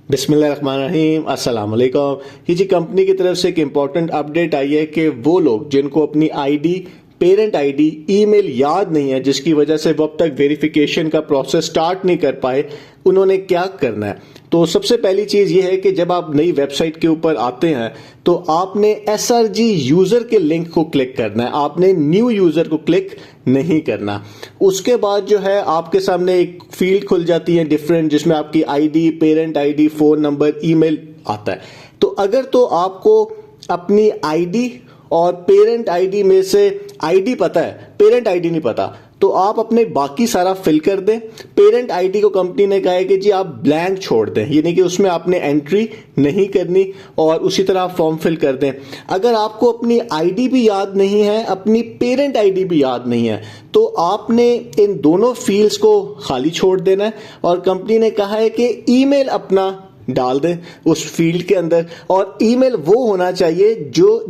बिस्मिल्लाहिर्रहमानिर्रहीम, अस्सलाम वालेकुम। ये जी कंपनी की तरफ से एक इम्पॉर्टेंट अपडेट आई है कि वो लोग जिनको अपनी आईडी, पेरेंट आईडी, ईमेल याद नहीं है, जिसकी वजह से वो अब तक वेरिफिकेशन का प्रोसेस स्टार्ट नहीं कर पाए, उन्होंने क्या करना है। तो सबसे पहली चीज़ ये है कि जब आप नई वेबसाइट के ऊपर आते हैं तो आपने SRG यूज़र के लिंक को क्लिक करना है, आपने न्यू यूज़र को क्लिक नहीं करना। उसके बाद जो है आपके सामने एक फील्ड खुल जाती है डिफरेंट, जिसमें आपकी ID, parent ID, phone number, email आता है। तो अगर तो आपको अपनी आईडी और पेरेंट आईडी में से आईडी पता है, पेरेंट आईडी नहीं पता, तो आप अपने बाकी सारा फिल कर दें। पेरेंट आईडी को कंपनी ने कहा है कि जी आप ब्लैंक छोड़ दें, यानी कि उसमें आपने एंट्री नहीं करनी, और उसी तरह आप फॉर्म फिल कर दें। अगर आपको अपनी आईडी भी याद नहीं है, अपनी पेरेंट आईडी भी याद नहीं है, तो आपने इन दोनों फील्ड्स को खाली छोड़ देना है। और कंपनी ने कहा है कि ईमेल अपना डाल दें उस फील्ड के अंदर, और ईमेल वो होना चाहिए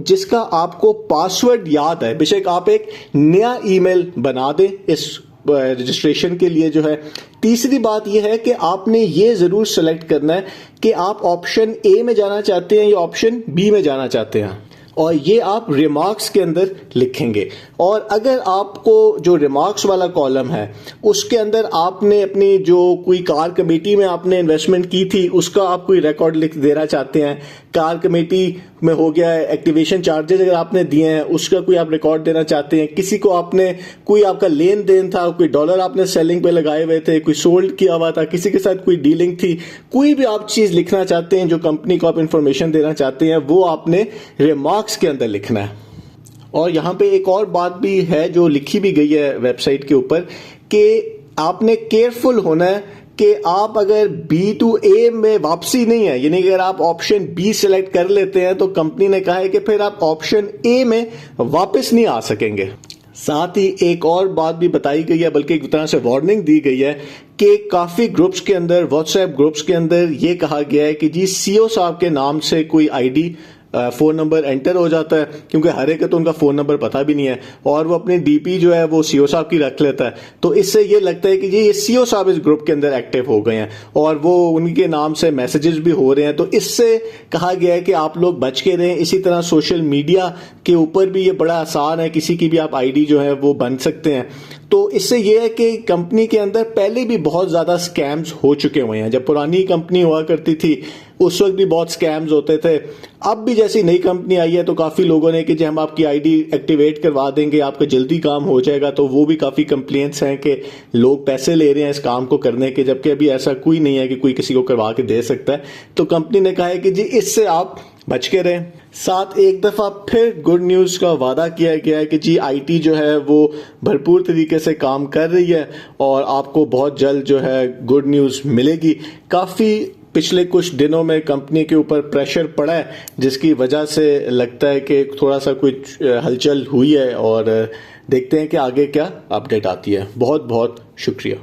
जिसका आपको पासवर्ड याद है। बेशक आप एक नया ईमेल बना दें इस रजिस्ट्रेशन के लिए जो है। तीसरी बात यह है कि आपने ये जरूर सेलेक्ट करना है कि आप ऑप्शन ए में जाना चाहते हैं या ऑप्शन बी में जाना चाहते हैं, और ये आप रिमार्क्स के अंदर लिखेंगे। और अगर आपको जो रिमार्क्स वाला कॉलम है उसके अंदर आपने अपनी जो कोई कार कमेटी में आपने इन्वेस्टमेंट की थी उसका आप कोई रिकॉर्ड लिख देना चाहते हैं, कार कमेटी में हो गया एक्टिवेशन चार्जेस अगर आपने दिए हैं उसका कोई आप रिकॉर्ड देना चाहते हैं, किसी को आपने कोई आपका लेन देन था, कोई डॉलर आपने सेलिंग पे लगाए हुए थे, कोई सोल्ड किया हुआ था, किसी के साथ कोई डीलिंग थी, कोई भी आप चीज लिखना चाहते हैं जो कंपनी को आप इंफॉर्मेशन देना चाहते हैं, वो आपने रिमार्क्स के अंदर लिखना है। और यहां पे एक और बात भी है जो लिखी भी गई है वेबसाइट के ऊपर कि आपने केयरफुल होना है कि आप अगर B to A में वापसी नहीं है, यानी अगर आप ऑप्शन B सिलेक्ट कर लेते हैं तो कंपनी ने कहा है कि फिर आप ऑप्शन A में वापस नहीं आ सकेंगे। साथ ही एक और बात भी बताई गई है, बल्कि एक तरह से वार्निंग दी गई है कि काफी ग्रुप्स के अंदर, व्हाट्सएप ग्रुप्स के अंदर ये कहा गया है कि जी CEO साहब के नाम से कोई आईडी, फोन नंबर एंटर हो जाता है, क्योंकि हर एक तो उनका फोन नंबर पता भी नहीं है, और वो अपनी DP जो है वो CEO साहब की रख लेता है। तो इससे ये लगता है कि जी ये CEO साहब इस ग्रुप के अंदर एक्टिव हो गए हैं और वो उनके नाम से मैसेजेस भी हो रहे हैं। तो इससे कहा गया है कि आप लोग बच के रहें। इसी तरह सोशल मीडिया के ऊपर भी ये बड़ा आसान है, किसी की भी आप आईडी जो है वो बन सकते हैं। तो इससे यह है कि कंपनी के अंदर पहले भी बहुत ज्यादा स्कैम्स हो चुके हुए हैं। जब पुरानी कंपनी हुआ करती थी उस वक्त भी बहुत स्कैम्स होते थे। अब भी जैसी नई कंपनी आई है तो काफी लोगों ने कि हम आपकी आईडी एक्टिवेट करवा देंगे, आपका जल्दी काम हो जाएगा, तो वो भी काफी कंप्लेंट्स हैं कि लोग पैसे ले रहे हैं इस काम को करने के, जबकि अभी ऐसा कोई नहीं है कि कोई किसी को करवा के दे सकता है। तो कंपनी ने कहा है कि जी इससे आप बच के रहें। साथ एक दफा फिर गुड न्यूज का वादा किया गया है कि जी IT जो है वो भरपूर तरीके से काम कर रही है और आपको बहुत जल्द जो है गुड न्यूज मिलेगी। काफी पिछले कुछ दिनों में कंपनी के ऊपर प्रेशर पड़ा है, जिसकी वजह से लगता है कि थोड़ा सा कुछ हलचल हुई है, और देखते हैं कि आगे क्या अपडेट आती है। बहुत बहुत शुक्रिया।